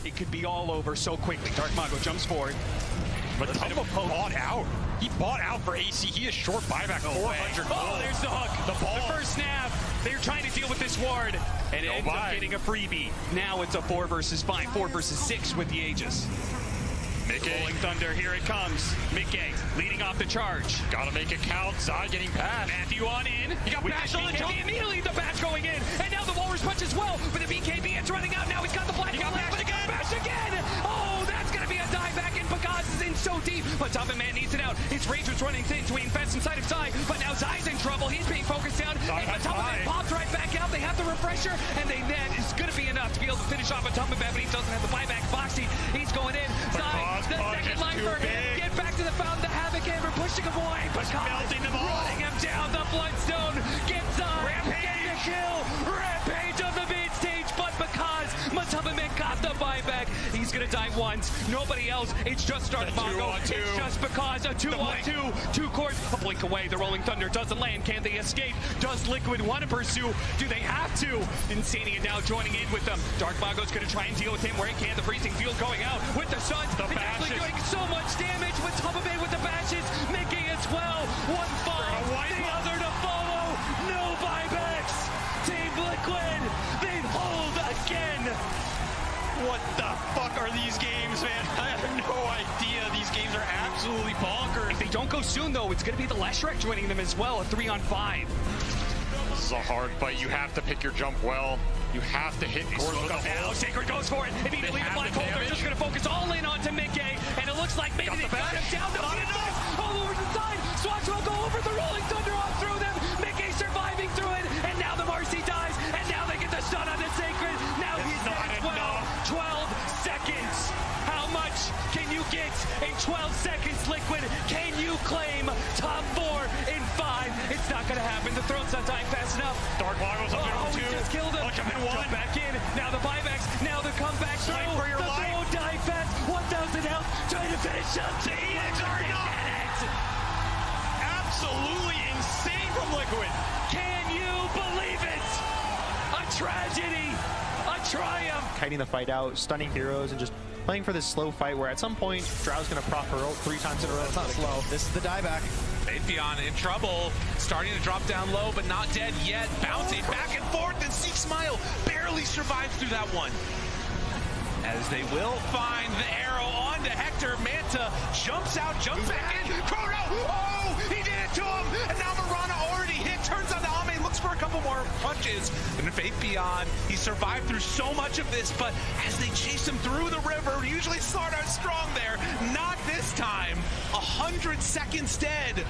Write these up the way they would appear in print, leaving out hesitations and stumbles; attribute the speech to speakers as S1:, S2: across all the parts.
S1: it could be all over so quickly. Dark Mago jumps forward.
S2: But Tumba bought out. He bought out for AC. He is short buyback 400 gold.
S1: Oh, there's the hook.
S2: The ball.
S1: The first snap. They're trying to deal with this ward. And it ends up getting a freebie. Now it's a 4 versus 5, 4 versus 6 with the Aegis. Rolling Thunder, here it comes. Mickey leading off the charge.
S2: Gotta make it count. Zai getting past.
S1: Matthew on in.
S2: He got bashed on the jump.
S1: Immediately the bash going in. And now the Walrus punch as well. But the BKB is running out. Now he's got the black.
S2: He got bashed again.
S1: Bash again. Oh, that's going to be a dive back in. Pagaz is in so deep. But Top Man needs it out. His Rage was running to infest inside of Zai. But now Zai's in trouble. He's being focused down. And Top Man pops right back out. They have the refresher. And that is going to be enough to be able to finish off a Top Man. But he doesn't have the buyback. Foxy, he's going in. Zai, the second line for him. Get back to the fountain. The Havoc Amber pushing him away. Pagaz
S2: melting them all.
S1: running him down. The Bloodstone gets Zai.
S2: Rampage.
S1: Get the kill. Rampage on the mid stage. But because Matabaman got the buyback, he's going to die once. Nobody else. It's just Dark Mago. It's just because a 2-on-2. 2 cores. A blink away. The Rolling Thunder doesn't land. Can they escape? Does Liquid want to pursue? Do they have to? Insania now joining in with them. Dark Mago's going to try and deal with him where he can. The freezing field going out with the Suns.
S2: The
S1: it's actually doing so much damage with Tubbaman with the bashes. Mickey as well. One fall. The other to follow. No buybacks. Team Liquid. They hold again.
S2: What the fuck are these games, man? I have no idea. These games are absolutely bonkers.
S1: If they don't go soon, though, it's going to be the Leshrac joining them as well, a 3-on-5.
S2: This is a hard fight. You have to pick your jump well. You have to hit cores with the
S1: now. Sacred goes for it. Immediately the Black Hole. They're just going to focus all in onto Mickey. And it looks like maybe they got him down. They'll be enough. All over the side. Swatch will go over the Rolling Thunder off through them. Mickey surviving through it. And now the Marcy dies. And now they get the stun on the Sacred. Now he's dead as well. 12 seconds. How much can you get in 12 seconds, Liquid? Can you claim top 4 in 5? It's not going to happen. The throat's not dying fast enough.
S2: Dark Mago's up there 2.
S1: He just killed him. Jump back in. Now the buybacks. Now the comeback through.
S2: For your
S1: the
S2: life.
S1: throw dive fast. 1,000 health. Trying to finish up.
S2: These are not absolutely insane from Liquid.
S1: Can you believe it? A tragedy. A triumph.
S3: Kiting the fight out, stunning heroes, and just playing for this slow fight where at some point Drow's going to prop her ult 3 times in a row.
S4: That's not slow. This is the dieback.
S5: Atheon in trouble, starting to drop down low, but not dead yet. Bouncing back and forth, and Seek Smile barely survives through that one. As they will find the arrow onto Hector. Manta jumps out, jumps back in. Chrono! Oh! He did it to him! And now Mirana already hit. Turns on to Ame, looks for a couple more punches. And Faith Beyond, he survived through so much of this, but as they chase him through the river, usually start out strong there. Not this time. 100 seconds dead.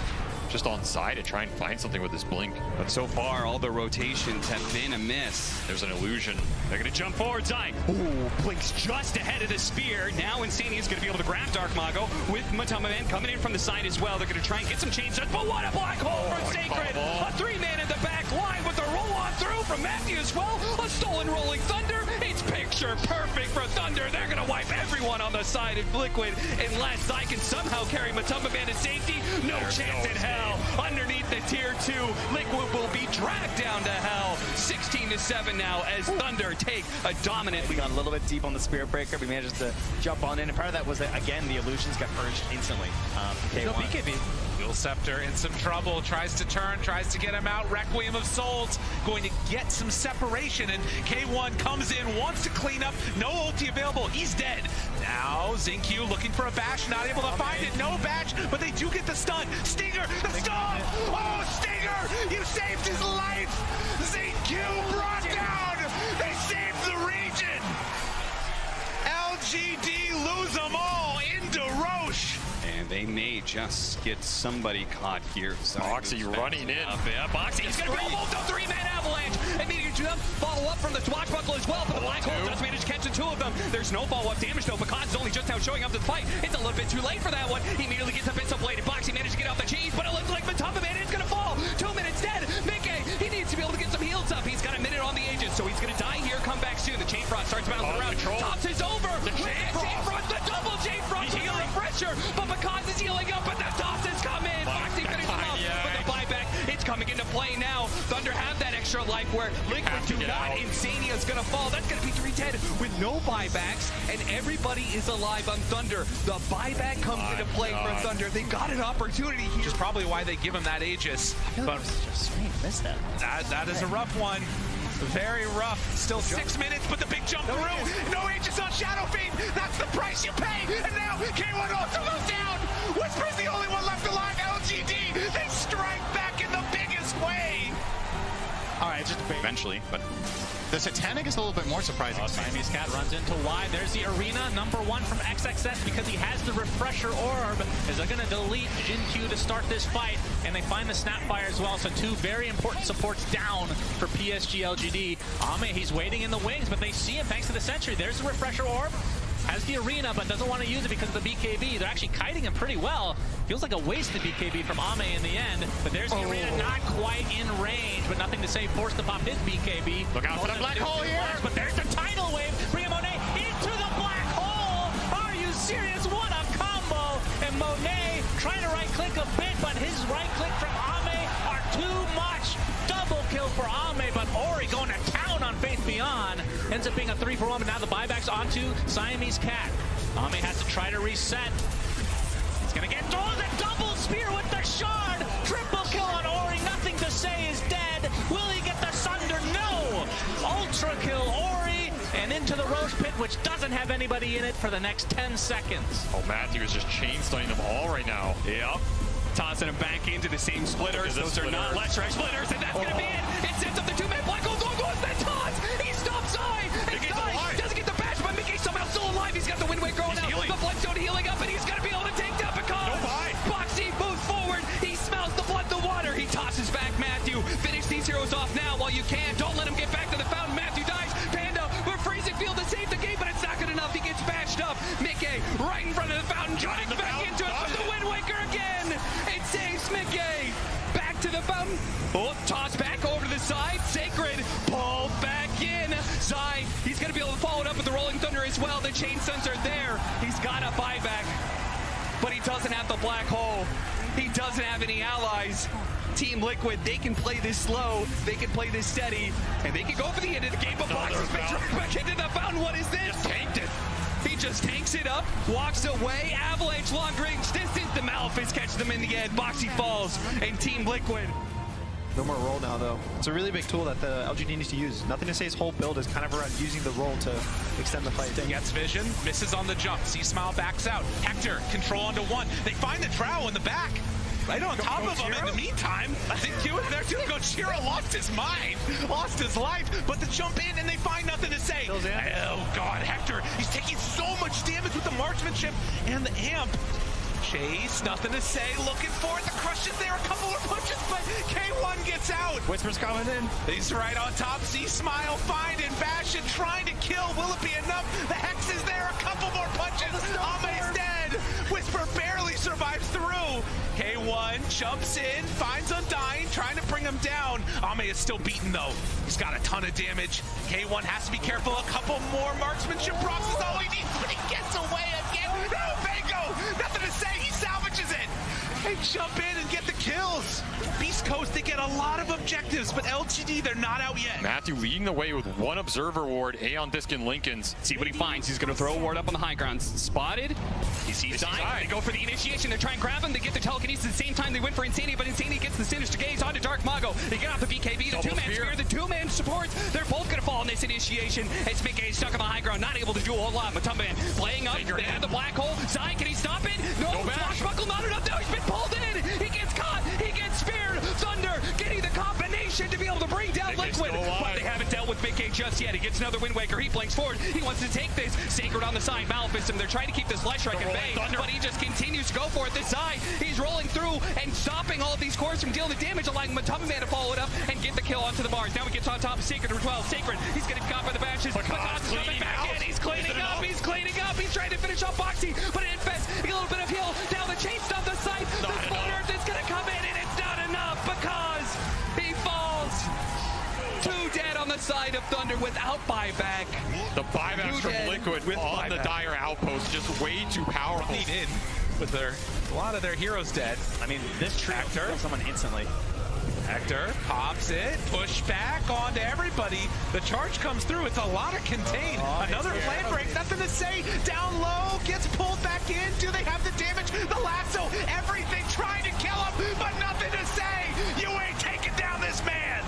S2: Just on side to try and find something with this blink.
S1: But so far, all the rotations have been a miss.
S2: There's an illusion.
S1: They're going to jump forward. Zai. Ooh, Blink's just ahead of the spear. Now Insania is going to be able to grab Dark Mago with Matamaman coming in from the side as well. They're going to try and get some chains. But what a black hole from Sacred. A 3-man in the back line with the roll on through from Matthew as well. A stolen Rolling Thunder. It's picture perfect for Thunder. They're going to wipe everyone on the side of Liquid unless Zai can somehow carry Matamaman to safety. No chance in hell. Underneath the tier 2, Liquid will be dragged down to hell. 16-7 now as Thunder take a dominant.
S4: We got a little bit deep on the Spirit Breaker. We managed to jump on in, and part of that was that, again, the illusions got purged instantly from K1.
S5: No BKB. Will Scepter in some trouble, tries to turn, tries to get him out. Requiem of Souls going to get some separation, and K1 comes in, wants to clean up. No ulti available, he's dead. Now Zinq looking for a bash, not able to find it. No bash, but they do get the stun. Stinger, the stun! Oh, Stinger! You saved his life! Zinq brought down! They saved the region! LGD lose them all into Roche!
S1: And they may just get somebody caught here.
S2: Boxy running in.
S1: Yeah, Boxy. He's going to be almost a 3-man avalanche. Immediately to them. Follow up from the swashbuckle as well. But the Black Hole does manage to catch the 2 of them. There's no follow-up damage though. Because is only just now showing up to the fight. It's a little bit too late for that one. He immediately gets a bit of bladed. Boxy managed to get off the cheese, but it looks like Matamaman is going to fall. 2 minutes dead. Mickey, he needs to be able to get some heals up. He's got a minute on the Aegis, so he's going to die here. Come back soon. The Chain Frost starts bouncing around. Tops is over. The Chain Frost, the double Chain Frost. He's healing pressure, but because is healing up, but the Tops has come in. Foxy finishes up with the buyback. It's coming into play now. Thunder have that extra life where Liquid do not. Insania's gonna fall. That's gonna be 3 dead with no buybacks, and everybody is alive on Thunder. The buyback comes into play for Thunder. They got an opportunity here.
S5: Which is probably why they give him that Aegis. But
S4: Missed that.
S5: that is a rough one. Very rough. Still 6 minutes, but the big jump through. No Aegis on Shadow Fiend. That's the price you pay. And now K1 also goes down. Whisper's the only one left alive. LGD, they strike back in the biggest way.
S3: All right, just
S6: Eventually, but the Satanic is a little bit more surprising.
S7: Siamese Cat runs into Y. There's the arena, #1 from XXS because he has the refresher orb. Is they're going to delete Jin Q to start this fight, and they find the Snapfire as well. So 2 very important supports down for PSG LGD. Ame, he's waiting in the wings, but they see him thanks to the Sentry. There's the refresher orb. Has the arena, but doesn't want to use it because of the BKB. They're actually kiting him pretty well. Feels like a wasted BKB from Ame in the end. But there's the arena, not quite in range, but nothing to say. Forced to pop his BKB.
S6: Look out for the black hole here!
S7: But there's the tidal wave. Bring Monet into the black hole. Are you serious? What a combo! And Monet trying to right click a bit, but his right click from Ame are too much. Double kill for Ame, but Ori going to town on Faith Beyond. Ends up being a 3-for-1, but now the buyback's onto Siamese Cat. Ame has to try to reset. He's going to get the double spear with the shard. Triple kill on Ori. Nothing to say is dead. Will he get the Sunder? No. Ultra kill Ori and into the Roche Pit, which doesn't have anybody in it for the next 10 seconds.
S6: Oh, Matthew is just chain stunning them all right now.
S1: Yep. Tossing him back into the same splitters. Those are not Leshrac splitters, and that's going to be it. It sets up the 2-man black hole. Goes that toss. He stops Zai. And Zai doesn't get the bash, but Mickey's somehow still alive. He's got the wind wave growing out. The Bloodstone healing up, and he's going to be able to take down because Boxy moves forward. He smells the blood, the water. He tosses back Matthew. Finish these heroes off now while you can. Don't let him get back to the fountain. Matthew dies. Panda, we're freezing field to save the game, but it's not good enough. He gets bashed up. Mickey right in front of the fountain. Drags back into it from the Wind Waker again. It saves Mickey. Back to the fountain. Oh, toss back over to the side. Sacred pulled back in. Zai, he's going to be able to follow it up with the Rolling Thunder as well. The chain stuns are there. He's got a buyback, but he doesn't have the black hole. He doesn't have any allies. Team Liquid, they can play this slow, they can play this steady, and they can go for the end of the game, but Box has been dragged back into the fountain. What is this? Tanked it. He just tanks it up, walks away, Avalanche long range distance. The Malefice catches them in the end. Boxy falls, and Team Liquid.
S3: no more roll now, though. It's a really big tool that the LGD needs to use. Nothing to say his whole build is kind of around using the roll to extend the fight.
S5: Gets vision, misses on the jump. C-Smile backs out. Hector, control onto one. They find the Drow in the back. Right on top of him in the meantime. There too, Gojira lost his mind, lost his life, but to jump in and they find nothing to say. Oh God, Hector, he's taking so much damage with the marksmanship and the amp. Chase, nothing to say, looking for it. The crush is there, a couple more punches, but K1 gets out.
S3: Whisper's coming in.
S5: He's right on top. C-Smile finding Bastion, trying to kill. Will it be enough? The Hex is there, a couple more punches. Ame's dead. Whisper barely survives through. K1 jumps in, finds Undying, trying to bring him down. Ame is still beaten though. He's got a ton of damage. K1 has to be careful. A couple more marksmanship procs is all he needs, but he gets away again. No, Bango! Nothing to say. He salvages it. They jump in and get the kills. Beast Coast, they get a lot of objectives, but LGD, they're not out yet.
S6: Matthew leading the way with one observer ward, Aeon Disc and Lincoln's.
S1: See what he finds. He's going to throw a ward up on the high ground. Spotted. He sees Zai. They go for the initiation. They try and grab him. They get the telekinesis at the same time. They went for Insania, but Insania gets the Sinister Gaze onto Dark Mago. They get off the BKB. The two-man spear. The two-man supports. They're both going to fall in this initiation. It's Mickey stuck on the high ground, not able to do a whole lot. Matumban playing up. They have the black hole. Zai, can he stop it? No. Swashbuckle, not enough. Now he's been pulled in. He gets caught. He gets speared. Thunder getting the combination to be able to bring down Liquid. But they haven't dealt with Mickey just yet. He gets another Wind Waker. He blinks forward. He wants to take this. Sacred on the side. Malefice him. They're trying to keep this Leshrac at bay, but he just continues to go for it. This side, he's rolling through and stopping all of these cores from dealing the damage, allowing Matumban to follow it up and get the kill onto the bars. Now he gets on top of Sacred as well. Sacred, he's getting caught by the bashes. Picard's coming back in. He's cleaning up. He's cleaning up. He's trying to finish off Boxy, but it infests a little bit of heal. Now the chain stuff the side. The Split Earth is going to come in, and it's not enough because he falls. Two dead on the side of Thunder without buyback.
S6: The buybacks from Liquid
S5: with
S6: on the dire outpost, just way too powerful.
S5: Need in with a lot of their heroes dead.
S4: I mean, this tree will kill someone instantly.
S5: Hector pops it, push back onto everybody. The charge comes through. It's a lot of contain. Another plan break, nothing to say. Down low, gets pulled back in. Do they have the damage? The lasso, everything trying to kill him, but nothing to say. You ain't taking down this man.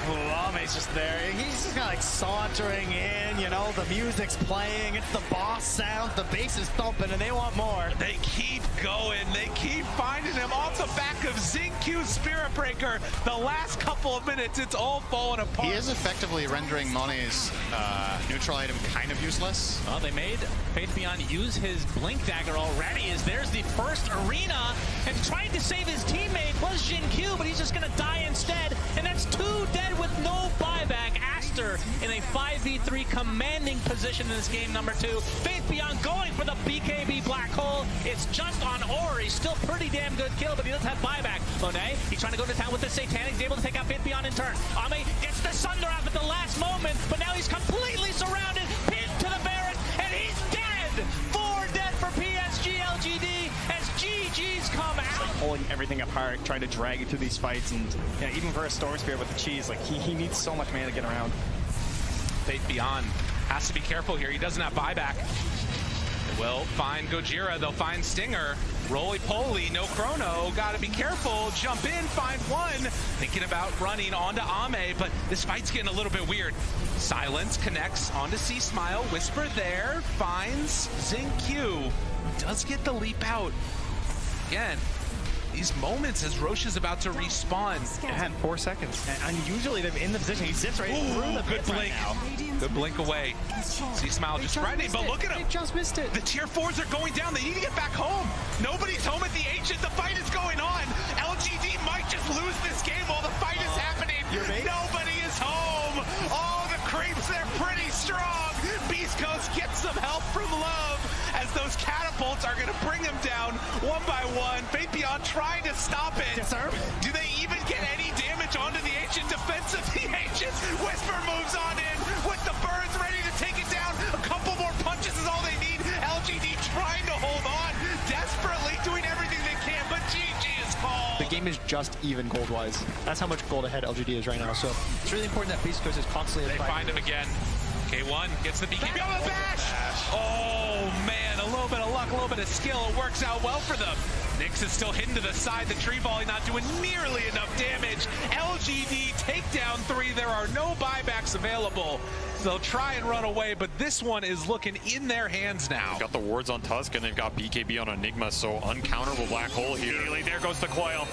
S4: Ame's just there. He's just kind of like sauntering in, you know, the music's playing, it's the boss sounds, the bass is thumping, and they want more.
S5: They keep going. They keep finding him off the back of Xingqiu's Spirit Breaker. The last couple of minutes, it's all falling apart.
S8: He is effectively rendering Mone's neutral item kind of useless.
S7: Well, they made Faith Beyond use his Blink Dagger already, as there's the first arena, and trying to save his teammate was Xingqiu, but he's just going to die instead, and that's 2 dead with no buyback. Aster in a 5v3 commanding position in this game number 2. Faith Beyond going for the BKB Black Hole. It's just on Ori. Still pretty damn good kill, but he doesn't have buyback. Monet, he's trying to go to town with the Satanic. He's able to take out Faith Beyond in turn. Ame gets the Sunder out at the last moment, but now he's completely surrounded, pinned to the Barrett, and he's dead! 4 dead for PSG LGD as GG's come out.
S4: Pulling everything apart, trying to drag it through these fights, and yeah, even for a Storm Spirit with the cheese, like he needs so much mana to get around.
S5: Faith Beyond has to be careful here. He doesn't have buyback. They will find Gojira. They'll find Stinger. Roly-poly, no chrono. Got to be careful. Jump in, find one. Thinking about running onto Ame, but this fight's getting a little bit weird. Silence connects onto C-Smile. Whisper there. Finds Xingqiu. Does get the leap out. Again, these moments as Roche is about to respawn.
S3: It had 4 seconds.
S4: And usually they're in the position. He zips right through the
S5: good
S4: pit
S5: blink.
S4: right now.
S5: Good blink away. C-Smile just running, but look at him.
S3: They just missed it.
S5: The tier 4s are going down. They need to get back home. Nobody's home at the Ancient. The fight is going on. LGD might just lose this game while the fight is happening. Nobody is home. Oh, the creeps, they're pretty strong. Beast Coast gets some help from Love as those catapults are going to bring him down one by one. Faith Beyond trying to stop it.
S4: Yes, sir.
S5: Do they even get any damage onto the Ancient defense of the Ancients? Whisper moves on in with the birds ready to take it down. A couple more punches is all they need. LGD trying to hold on, desperately doing everything they can, but GG is called.
S3: The game is just even gold-wise. That's how much gold ahead LGD is right now. So it's really important that Beast Coast is constantly.
S5: They find him again. K1 gets the BKB on the bash. Oh man, a little bit of luck, a little bit of skill. It works out well for them. Nyx is still hidden to the side. The tree volley not doing nearly enough damage. LGD takedown 3. There are no buybacks available. So they'll try and run away, but this one is looking in their hands now.
S6: Got the wards on Tusk, and they've got BKB on Enigma, so uncounterable Black Hole here.
S1: Immediately, there goes the coil.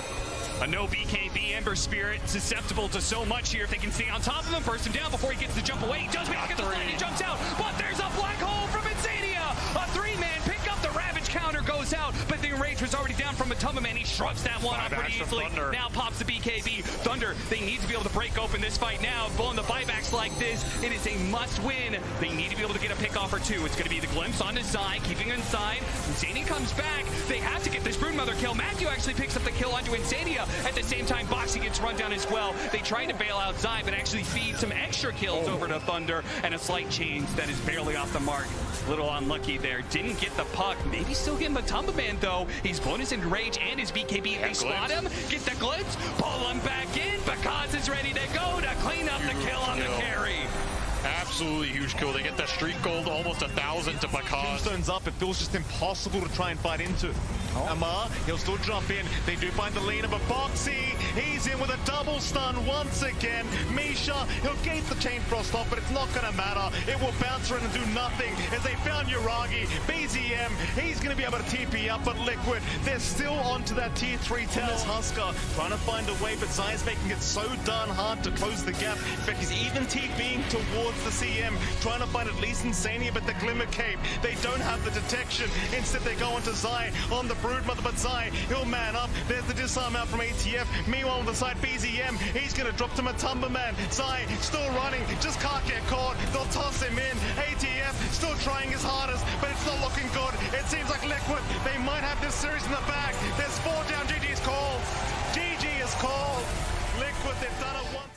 S1: A no BKB Ember Spirit, susceptible to so much here if they can stay on top of him. Burst him down before he gets to jump away. He does make it to the line, he jumps out, but there's a Black Hole from Insania! A 3-man pick up, the Ravage counter goes out, but the Enrage was already down from Matuma Man. He shrugs that one off pretty easily. Now pops the BKB. Thunder, they need to be able to break open this fight now. Blowing the buybacks like this, it is a must-win. They need to be able to get a pick off or two. It's going to be the glimpse on his side, keeping him inside. Insania comes back. They have to get this Broodmother kill. Matthew actually picks up the kill onto Insania. At the same time, Boxy gets run down as well. They try to bail out Zai, but actually feed some extra kills over to Thunder, and a slight change that is barely off the mark. Little unlucky there. Didn't get the puck. Maybe still get Matamba Man, though. He's bonus in Rage and his BKB. They spot him, get the glimpse, pull him back in. Because is ready to go to clean up the kill on the carry.
S6: Absolutely huge kill. They get the streak gold, almost 1,000 to Bakaz.
S2: Tombstone's up. It feels just impossible to try and fight into. Amar, he'll still jump in. They do find the leaner, but Boxy, he's in with a double stun once again. Misha, he'll gate the Chain Frost off, but it's not going to matter. It will bounce around and do nothing as they found Yuragi. BZM, he's going to be able to TP up, but Liquid, they're still onto that tier 3 tower. Husker trying to find a way, but Zai's making it so darn hard to close the gap. In fact, he's even TPing towards the CM, trying to find at least Insania, but the Glimmer Cape, they don't have the detection. Instead, they go onto Zai on the Broodmother, but Zai, he'll man up. There's the disarm out from ATF. Meanwhile, on the side, BZM, he's going to drop to Matamba Man. Zai still running, just can't get caught. They'll toss him in. ATF still trying his hardest, but it's not looking good. It seems like Liquid, they might have this series in the bag. There's 4 down. GG's called. GG is called. Liquid, they've done it once.